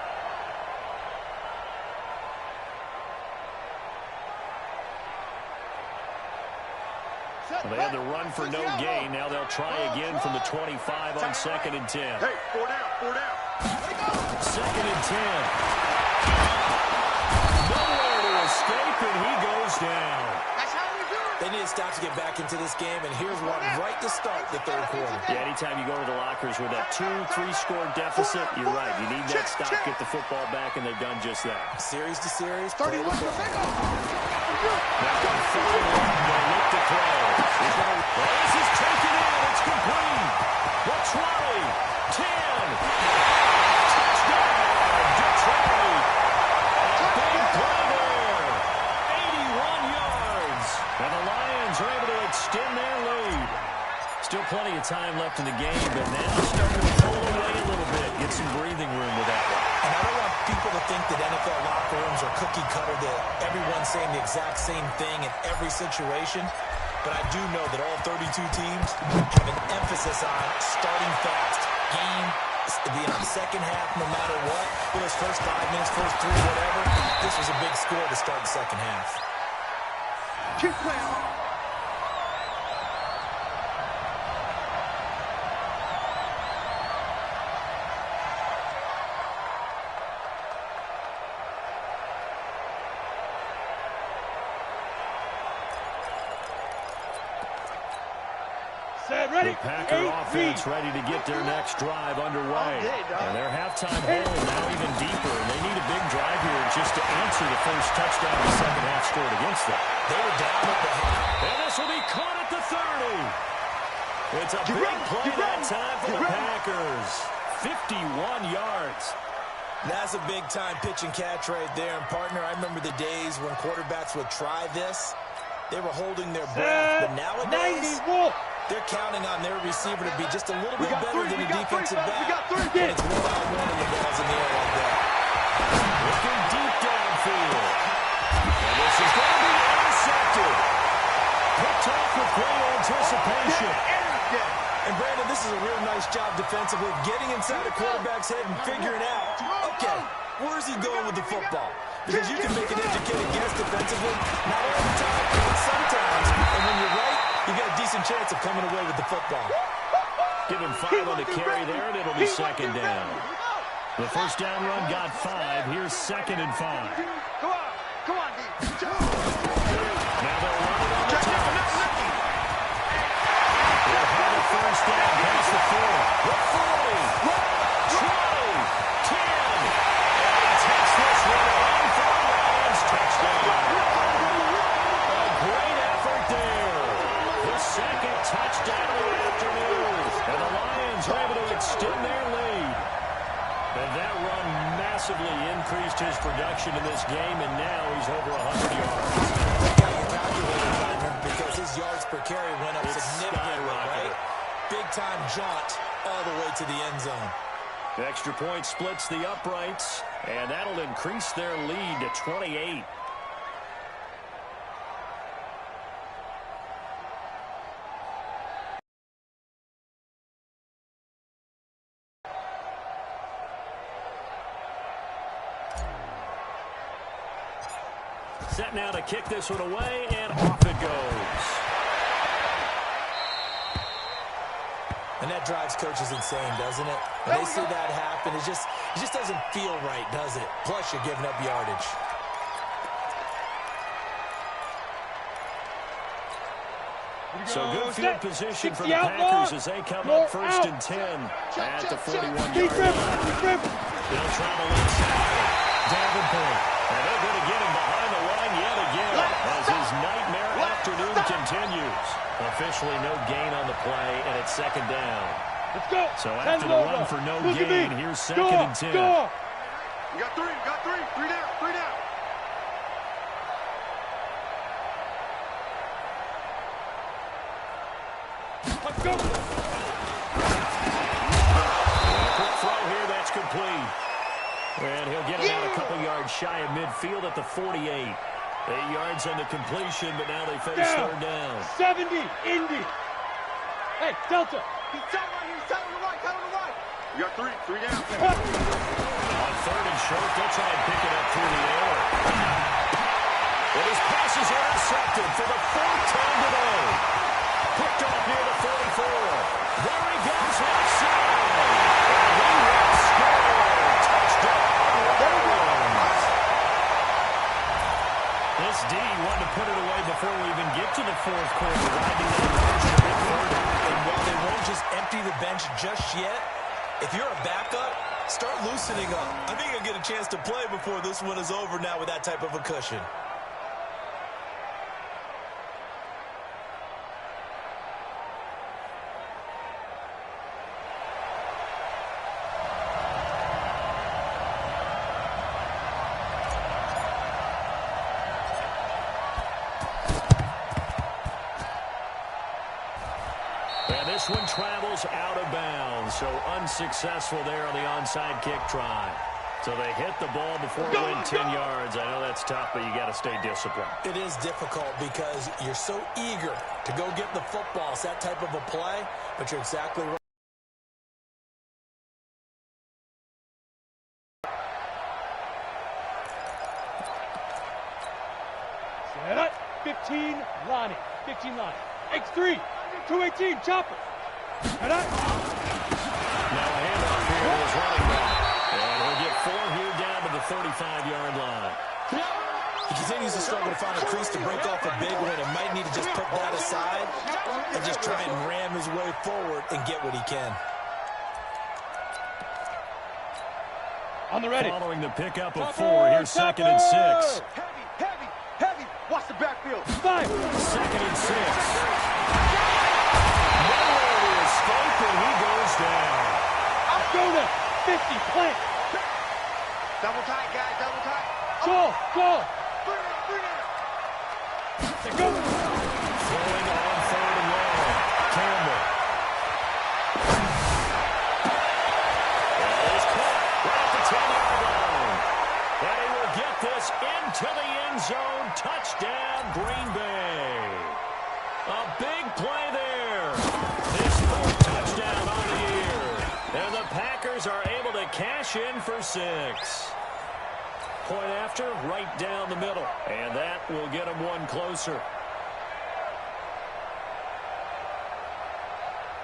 Well, they had the run for no gain. Now they'll try again from the 25 on 2nd and 10. Hey, 4 down. 2nd and 10. Nowhere to escape, and he goes down. That's how we do it. They need to stop to get back into this game, and here's one right to start the third quarter. Yeah, anytime you go to the lockers with that 2-3 score deficit, you're right. You need that stop, get the football back, and they've done just that. Series to series, play to 31 play. Now on 4th and 1, they look to play. This is taken in. It's complete. Trolley, 10. Touchdown, Detroit. A big play there. 81 yards. And the Lions are able to extend their lead. Still plenty of time left in the game, but now starting to pull away a little bit. Get some breathing room with that one. And I don't want people to think that NFL locker rooms are cookie cutter, that everyone's saying the exact same thing in every situation. But I do know that all 32 teams have an emphasis on starting fast. Game, being on second half no matter what. For those first 5 minutes, first 3, whatever. This was a big score to start the second half. Keep playing. The Packer offense ready to get their next drive underway. And their halftime hole now even deeper. And they need a big drive here just to answer the first touchdown the second half scored against them. They were down at the half. And this will be caught at the 30. It's a big play that time for the Packers. 51 yards. That's a big-time pitch and catch right there. And, partner, I remember the days when quarterbacks would try this. They were holding their breath. But nowadays, they're counting on their receiver to be just a little bit better than a defensive back. And it's one-on-one and the ball's in the air like that. Looking deep downfield. And this is going to be intercepted. Picked off with great anticipation. And, Brandon, this is a real nice job defensively, getting inside a quarterback's head and figuring out, okay, where's he going with the football? Because you can make an educated guess defensively, not all the time, but sometimes. And when you're right, you got a decent chance of coming away with the football. Give him 5 on the carry there, and it'll be second down. The first down run got 5. Here's 2nd and 5. Come on, D. Now they'll run it on the top. They'll have a first down past the 4. The 40. Trolley. 10. And he takes this one in for the Lions. Touchdown. A great effort there. The second touchdown of the afternoon. And the Lions are able to extend their lead. And that run massively increased his production in this game, and now he's over 100 yards. Got your calculator, partner, because his yards per carry went up significantly, right? Big-time jaunt all the way to the end zone. The extra point splits the uprights, and that'll increase their lead to 28. Set now to kick this one away, and off it goes. And that drives coaches insane, doesn't it? When they see that happen, it just doesn't feel right, does it? Plus, you're giving up yardage. So good field position for the Packers as they come up first and 10 at the 41-yard line. They'll travel inside. Davenport. And they're going to get him behind the line yet again as his nightmare afternoon continues. Officially no gain on the play, and it's second down. Let's go. So after the run for no gain, here's second and 10. You got three. Three down. Let's go. Quick throw here, that's complete. And he'll get it out a couple yards shy of midfield at the 48. 8 yards on the completion, but now they face third down. 70, Indy. Hey, Delta. He's tight right here. He's tight on the right. You got three down. On third and short, they'll try and pick it up through the air. And his pass is intercepted for the fourth time today. Picked off near the 44. There he goes left side. And he will score. Touchdown, Ravens. This D wanted to put it away before we even get to the fourth quarter. Riding that pressure a bit further. And while they won't just empty the bench just yet, if you're a backup, start loosening up. I think you'll get a chance to play before this one is over now with that type of a cushion. This one travels out of bounds, so unsuccessful there on the onside kick try. So they hit the ball before it went 10 yards. I know that's tough, but you got to stay disciplined. It is difficult because you're so eager to go get the football. It's that type of a play, but you're exactly right. Set up. 15, Lonnie. X3. 218, chopper. Set up. Now a handoff here to his running back. And he'll get 4 here down to the 35-yard line. He continues to struggle to find a crease to break off a big one and might need to just put that aside and just try and ram his way forward and get what he can. On the ready. Following the pickup of 4, here's second and 6. Heavy. Watch the backfield. 5. Second and 6. Nowhere to escape, and he goes down. Go to 50, plant. Double tight, guys, double tight. Go. Let's go. Throwing on third and long. Campbell. That is caught right at the 10-yard line. And he will get this into the end zone. Touchdown, Green Bay. A big play there. His fourth touchdown on the year. And the Packers are able to cash in for 6. Point after, right down the middle. And that will get them one closer.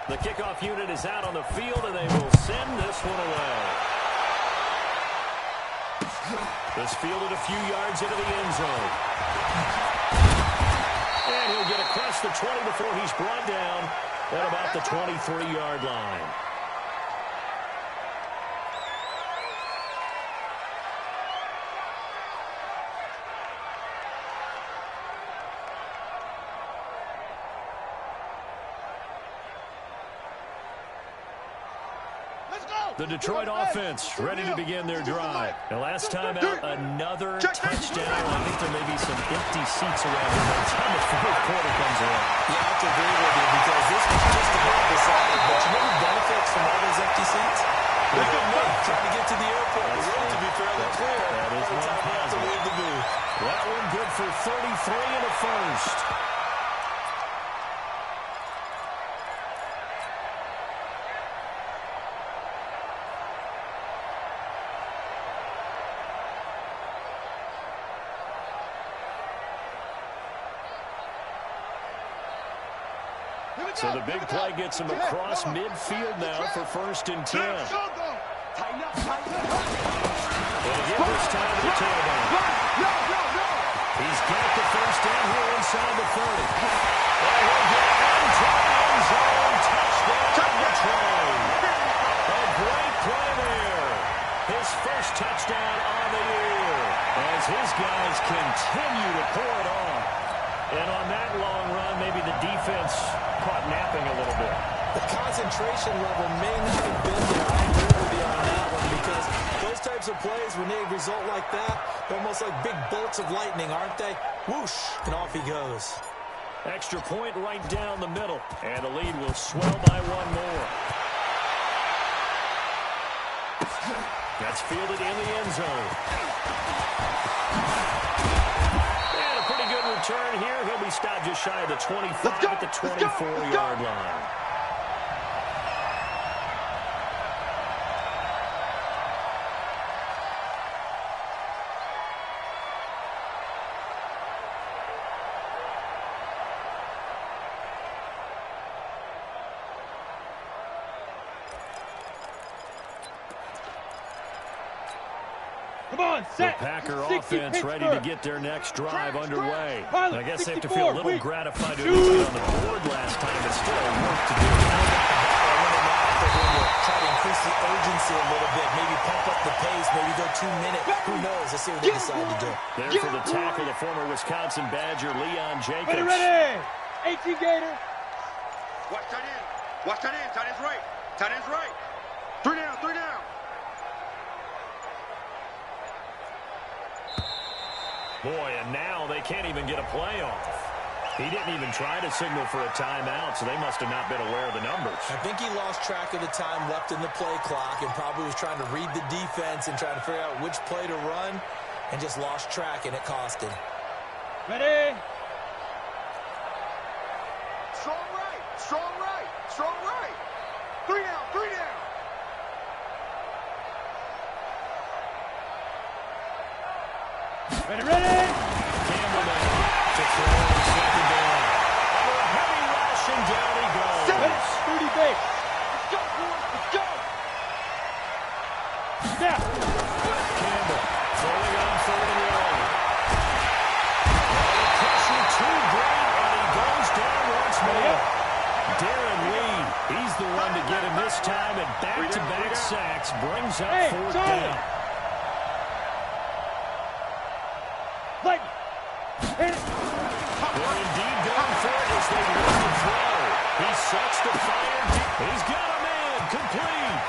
The kickoff unit is out on the field, and they will send this one away. This fielded a few yards into the end zone. And he'll get across the 20 before he's brought down at about the 23-yard line. The Detroit offense ready to begin their drive. And last time out, another touchdown. I think there may be some empty seats around by the time the fourth quarter comes around. Yeah, I have to agree with you because this was just about decided. But you know who benefits from all those empty seats? Look at me trying to get to the airport. The road to be fairly clear. That is one time we have to leave the booth. That one good for 33 and a first. So the big play gets him across midfield now for 1st and 10. And again this time to the tailback. He's got the 1st down here inside the 30. And he'll get into the end zone. Touchdown, Detroit. A great play there. His 1st touchdown on the year as his guys continue to pour it on. And on that long run, maybe the defense caught napping a little bit. The concentration level may not have been there. I agree with you on that one because those types of plays, when they result like that, they're almost like big bolts of lightning, aren't they? Whoosh, and off he goes. Extra point right down the middle, and the lead will swell by 1 more. That's fielded in the end zone. And a pretty good return here. He'll be stopped just shy of the 25 at the 24-yard line. The Packer offense ready to get their next drive underway. I guess they have to feel a little gratified to have been on the board last time, but still work to do. Try to increase the urgency a little bit, maybe pump up the pace, maybe go 2 minutes. Who knows? Let's see what they decide to do. There for the tackle, the former Wisconsin Badger, Leon Jacobs. Ready! 18 Gator. Watch tight end. Watch tight end. Tight end's right. Tight end's right. 3 down. 3 down. Boy, and now they can't even get a play off. He didn't even try to signal for a timeout, so they must have not been aware of the numbers. I think he lost track of the time left in the play clock and probably was trying to read the defense and trying to figure out which play to run and just lost track, and it cost him. Ready? Strong right. Strong right. Strong right. 3 down. 3 down. Ready? Campbell now to throw on 2nd down. Oh, a heavy rush, and down he goes. 30 base. Let's go, boys. Let's go. Snap. Campbell throwing on 3rd and long. The pressure too great, and he goes down once more. Darren Lee, he's the one to get him this time, and back-to-back sacks brings up 4th down. Hit it. They're indeed going for it as they look to throw. He sets the fire. He's got a man complete.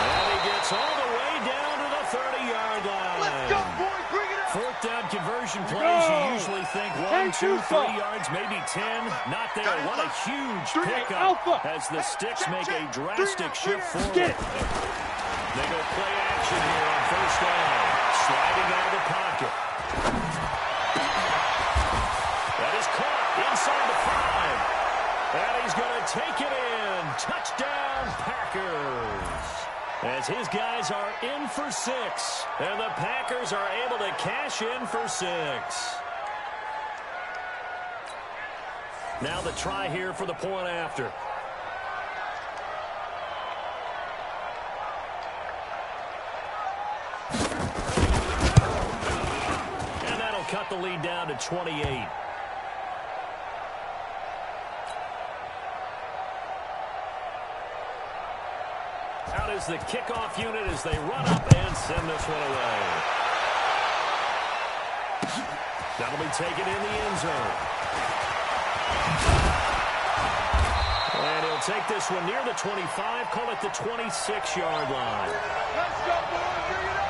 And he gets all the way down to the 30-yard line. Let's go, boys. Bring it up. 4th down conversion plays. You usually think 1, 2, 3 yards, maybe 10. Not there. What a huge pickup as the Sticks make a drastic shift forward. They go play action here on 1st down. Sliding out of the pocket. That is caught inside the 5. And he's going to take it in. Touchdown, Packers. As his guys are in for 6. And the Packers are able to cash in for 6. Now the try here for the point after. Cut the lead down to 28. Out is the kickoff unit as they run up and send this one away. That'll be taken in the end zone. And he'll take this one near the 25, call it the 26-yard line. Let's go, boys. Bring it up.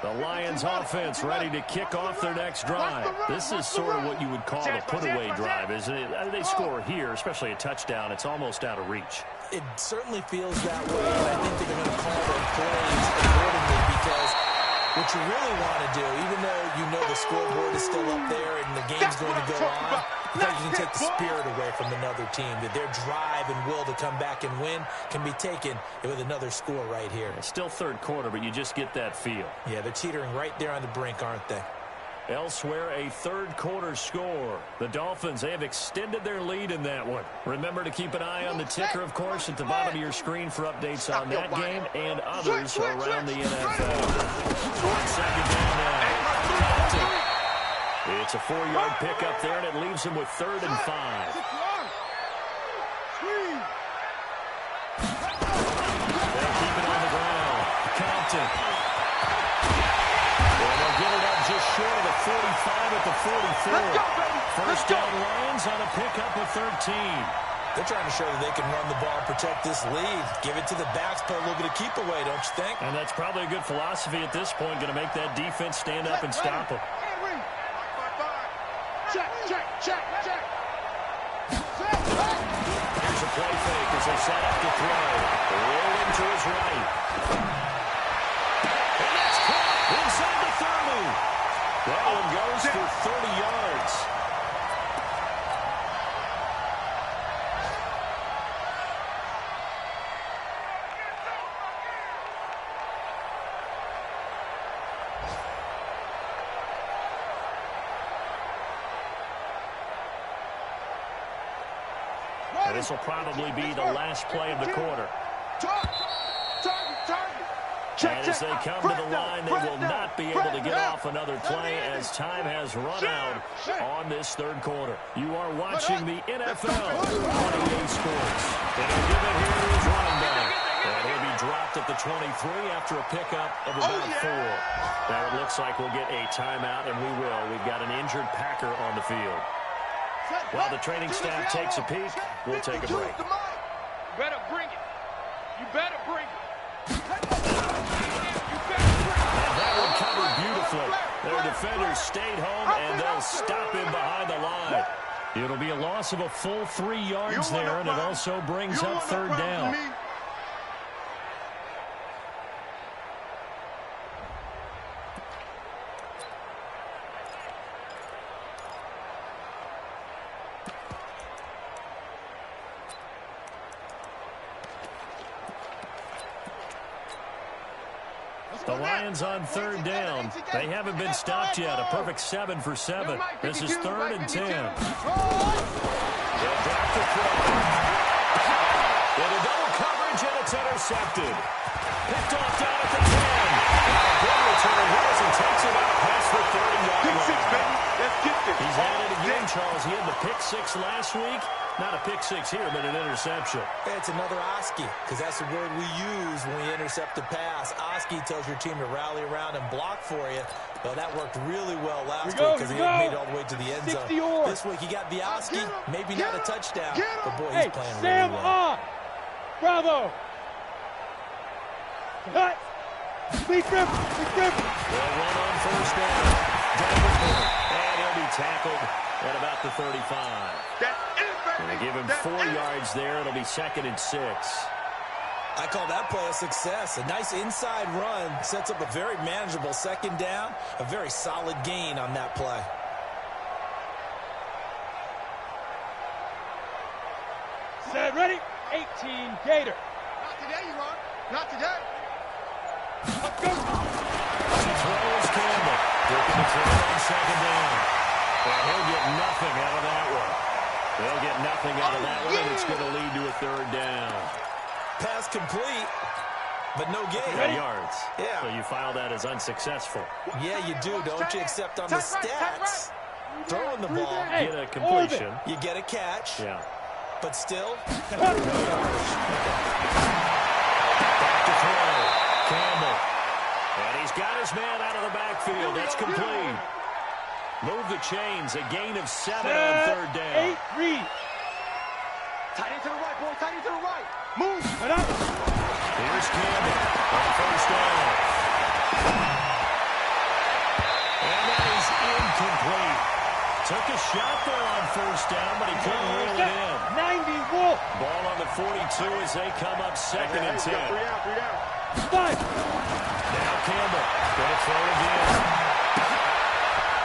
The Lions offense ready to kick off their next drive. This is sort of what you would call a put-away drive, isn't it? They score here, especially a touchdown. It's almost out of reach. It certainly feels that way, and I think they're going to call their plays accordingly because what you really want to do, even though you know the scoreboard is still up there and the game's going to go on, because you can take the spirit away from another team. That their drive and will to come back and win can be taken with another score right here. It's still third quarter, but you just get that feel. Yeah, they're teetering right there on the brink, aren't they? Elsewhere, a third quarter score. The Dolphins, they have extended their lead in that one. Remember to keep an eye on the ticker, of course, at the bottom of your screen for updates on that game and others around the NFL. Short second down now. It's a 4-yard pickup there, and it leaves them with 3rd and 5. They'll keep it on the ground. Compton. Get it up just short of the 45 at the 44. First down Lions on a pickup of 13. They're trying to show that they can run the ball, protect this lead, give it to the backs, put a little bit of keep away, don't you think? And that's probably a good philosophy at this point, going to make that defense stand up and stop them. Check. Here's a play fake as they set up to throw. Rolling to his right. And that's caught inside the 30. That one goes for 30 yards. And this will probably be the last play of the quarter. And as they come to the line, they will not be able to get off another play as time has run out on this third quarter. You are watching the NFL on EA Sports. And he'll give it here to his running back. And he'll be dropped at the 23 after a pickup of about 4. Now it looks like we'll get a timeout, and we will. We've got an injured Packer on the field. While the training staff takes a peek, we'll take a break. You better bring it. You better bring it. And that one covered beautifully. Their defenders stayed home, and they'll stop him behind the line. It'll be a loss of a full 3 yards there, and it also brings up 3rd down. The Lions on 3rd down. They haven't been stopped yet. A perfect 7 for 7. This is 3rd and 10. They'll drop the throw. With a double coverage, and it's intercepted. Picked off down at the 10. Good return here as he takes it out past the 30-yard line. He's at it again, Charles. He had the pick 6 last week. Not a pick 6 here, but an interception. It's another Oski, because that's the word we use when we intercept a pass. Oski tells your team to rally around and block for you. Well, that worked really well last week because he made it all the way to the end zone. This week he got the Oski, maybe not a touchdown, but boy, he's playing really well. Bravo! Cut! Sleep rip! They'll run on first down. And he'll be tackled at about the 35. And they give him 4 yards there. It'll be 2nd and 6. I call that play a success. A nice inside run sets up a very manageable 2nd down. A very solid gain on that play. Set, ready? 18, Gator. Not today, you run. Not today. Let's go. He throws Campbell. Looking to throw on 2nd down. And he'll get nothing out of that one. They'll get nothing out of that one, and it's going to lead to a 3rd down. Pass complete, but no gain. 3 yards. Yeah. So you file that as unsuccessful. Yeah, you do, don't you? Except on the stats. Throwing the ball, Get a completion. you get a catch. Yeah. But still, Back to throw. Campbell. And he's got his man out of the backfield. That's complete. Move the chains. A gain of 7 on 3rd down. 8, read. Tight end to the right, boy. Tight end to the right. Move. Cut up. Here's Campbell on 1st down. And that is incomplete. Took a shot there on 1st down, but he couldn't reel it in. 90, Wolf. Ball on the 42 as they come up 2nd and 10. 5. Now Campbell going to throw again.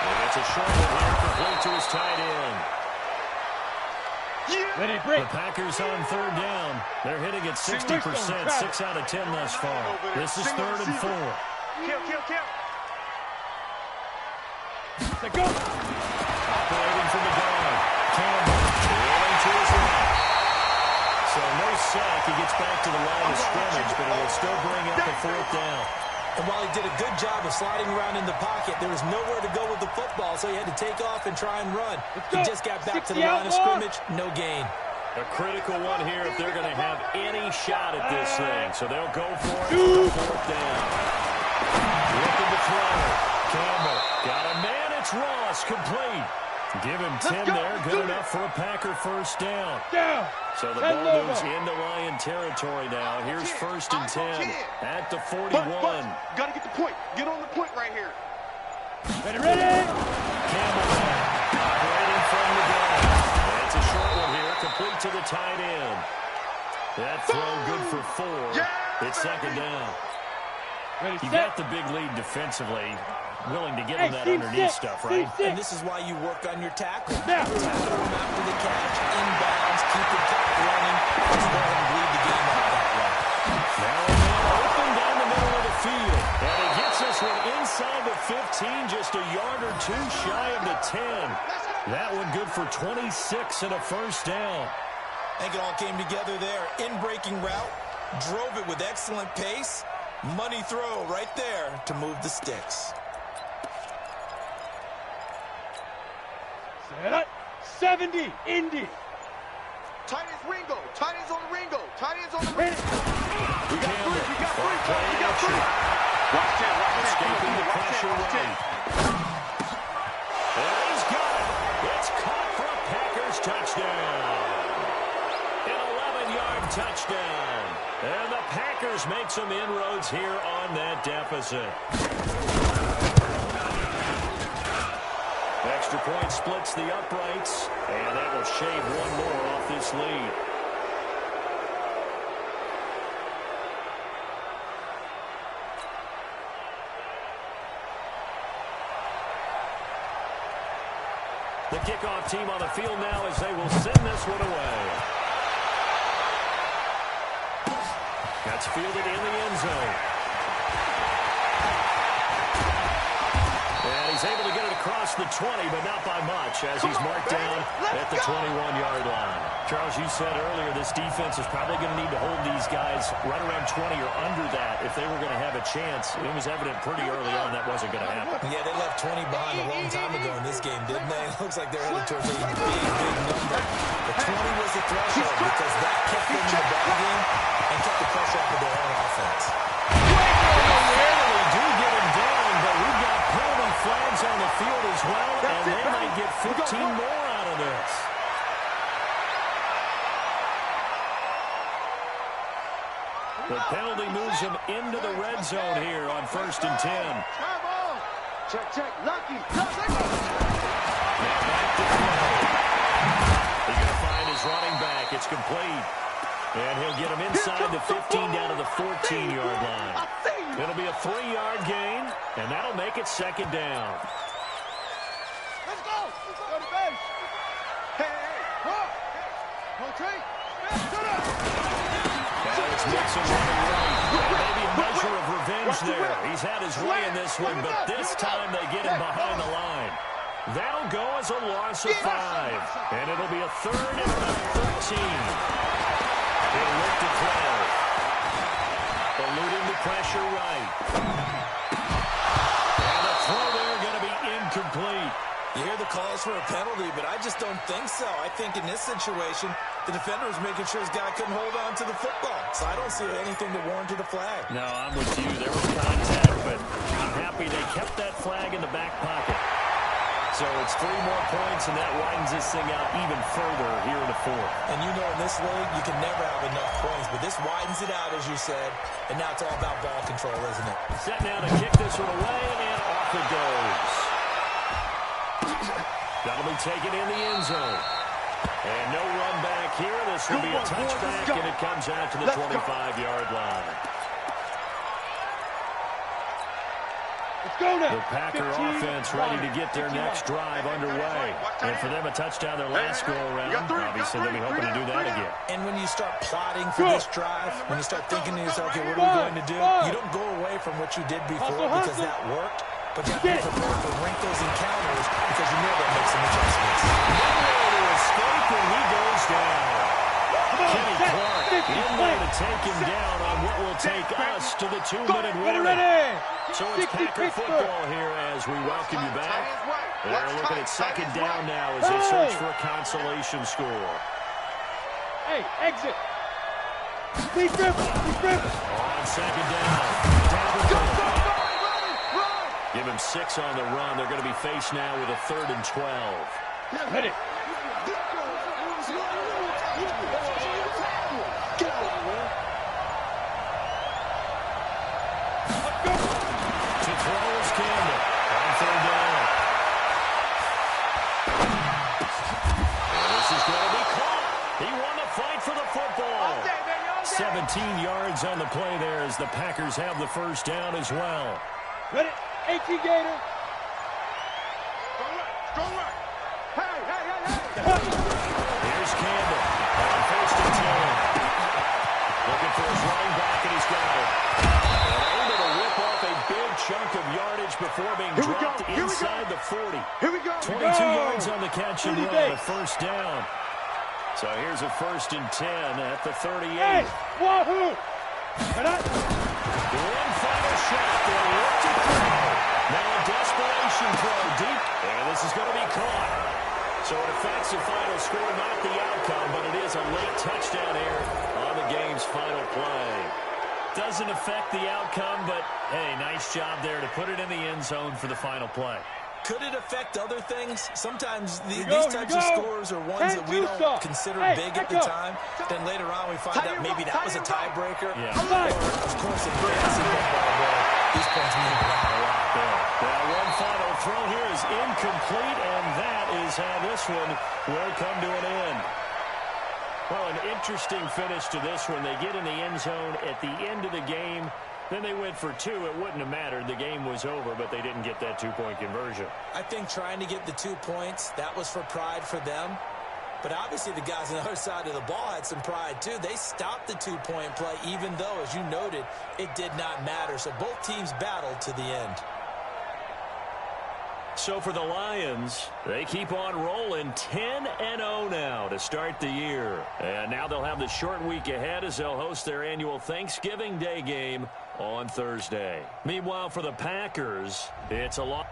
And it's a short one here, complete to his tight end. Ready, break. The Packers on third down. They're hitting at 60%, 6 out of 10 thus far. This is 3rd and 4. Kill. Let go. Operating from the guard. Campbell rolling to his right. So no sack. He gets back to the line of scrimmage, but it will still bring up the 4th down. And while he did a good job of sliding around in the pocket, there was nowhere to go with the football, so he had to take off and try and run. He just got back to the line of scrimmage, no gain. A critical one here if they're going to have any shot at this thing. So they'll go for it on the 4th down. Looking to throw. Campbell got a man. It's Ross, complete. Give him 10 there. Good enough for a Packer 1st down. So the ball moves into Lion territory now. Here's 1st and 10 at the 41. Got to get the point. Get on the point right here. Ready. Campbell operating from the gun. It's a short one here. Complete to the tight end. That throw good for 4. It's 2nd down. You got the big lead defensively. Willing to give him that underneath stuff, right? And this is why you work on your tackle. Tackle him after the catch, inbounds, keep the clock running. Just go ahead and bleed the game out that way. Now a man open down the middle of the field. And he gets this one inside the 15, just a yard or 2 shy of the 10. That one good for 26 and a 1st down. I think it all came together there. In-breaking route, drove it with excellent pace. Money throw right there to move the sticks. 70, Indy. Tight ends Ringo. Tight ends on the Ringo. Tight ends on the Ringo. We got 3. We got 3. Watch 10. Escaping the pressure right. And he's got it. It's caught for a Packers touchdown. An 11-yard touchdown. And the Packers make some inroads here on that deficit. Extra point splits the uprights, and that will shave one more off this lead. The kickoff team on the field now as they will send this one away. That's fielded in the end zone. And he's able to get it across the 20, but not by much, as he's marked down at the 21-yard line. Charles, you said earlier this defense is probably going to need to hold these guys right around 20 or under that if they were going to have a chance. It was evident pretty early on that wasn't going to happen. Yeah, they left 20 behind a long time ago in this game, didn't they? It looks like they're headed towards a big number. The 20 was the threshold because that kept them in the ball game and kept the pressure off of their own offense. They do get him down, but we've got penalty flags on the field as well, and they might get 15 more out of this. The penalty moves him into the red zone here on 1st and 10. Check. Lucky. Now back to throw. He's going to find his running back. It's complete. And he'll get him inside the 15 down to the 14-yard line. It'll be a 3-yard gain, and that'll make it 2nd down. Let's go. Go to base. Hey. Now it's Mixon running right. Maybe a measure of revenge there. He's had his way in this one, but this time they get him behind the line. That'll go as a loss of 5, and it'll be a 3rd and about 13. He'll look to throw. Eluding the pressure right. And the throw there going to be incomplete. You hear the calls for a penalty, but I just don't think so. I think in this situation, the defender was making sure his guy couldn't hold on to the football. So I don't see anything that warranted a flag. No, I'm with you. There was contact, but I'm happy they kept that flag in the back pocket. So it's 3 more points, and that widens this thing out even further here in the 4th. And you know in this league, you can never have enough points, but this widens it out, as you said, and now it's all about ball control, isn't it? Set now to kick this one away, and off it goes. That'll be taken in the end zone. And no run back here. This will be a touchback, and it comes out to the 25-yard line. The Packer offense ready to get their next drive underway. And for them, a touchdown their last go-around. Obviously, they'll be hoping to do that again. And when you start plotting for this drive, when you start thinking to yourself, okay, what are we going to do? You don't go away from what you did before because that worked. But you have to be prepared for wrinkles and counters because you know they'll make some adjustments. Nowhere to escape, and he goes down. Kenny Clark in there to take him down on what will take us to the 2-minute warning. So it's Packer football here as we welcome you back. They're looking at second down now as they search for a consolation score. Hey, exit. Be dribble. On second down. Give him 6 on the run. They're going to be faced now with a 3rd and 12. Hit it. This is going to be caught. He won the fight for the football. 17 yards on the play there as the Packers have the first down as well. Ready? 18 Gator. Go right. Hey. Here's Campbell on 1st and 10. Looking for his running back, and he's got it. And able to whip off a big chunk of yardage before being dropped inside the 40. Here we go. 22 yards on the catch and run, a first down. So here's a 1st and 10 at the 38. Hey, wahoo! One final shot. They'll look to throw. Now a desperation throw deep. And this is going to be caught. So it affects the final score, not the outcome, but it is a late touchdown here on the game's final play. Doesn't affect the outcome, but, hey, nice job there to put it in the end zone for the final play. Could it affect other things? Sometimes these types of scores are ones that we don't consider big at the time. Then later on we find out maybe that was a tiebreaker. Yeah. Or, of course, in fantasy football, these points mean a lot there. Well, one final throw here is incomplete, and that is how this one will come to an end. Well, an interesting finish to this one. They get in the end zone at the end of the game. Then they went for 2. It wouldn't have mattered. The game was over, but they didn't get that 2-point conversion. I think trying to get the 2 points, that was for pride for them. But obviously the guys on the other side of the ball had some pride too. They stopped the 2-point play, even though, as you noted, it did not matter. So both teams battled to the end. So for the Lions, they keep on rolling 10-0 now to start the year. And now they'll have the short week ahead as they'll host their annual Thanksgiving Day game on Thursday. Meanwhile, for the Packers, it's a lot.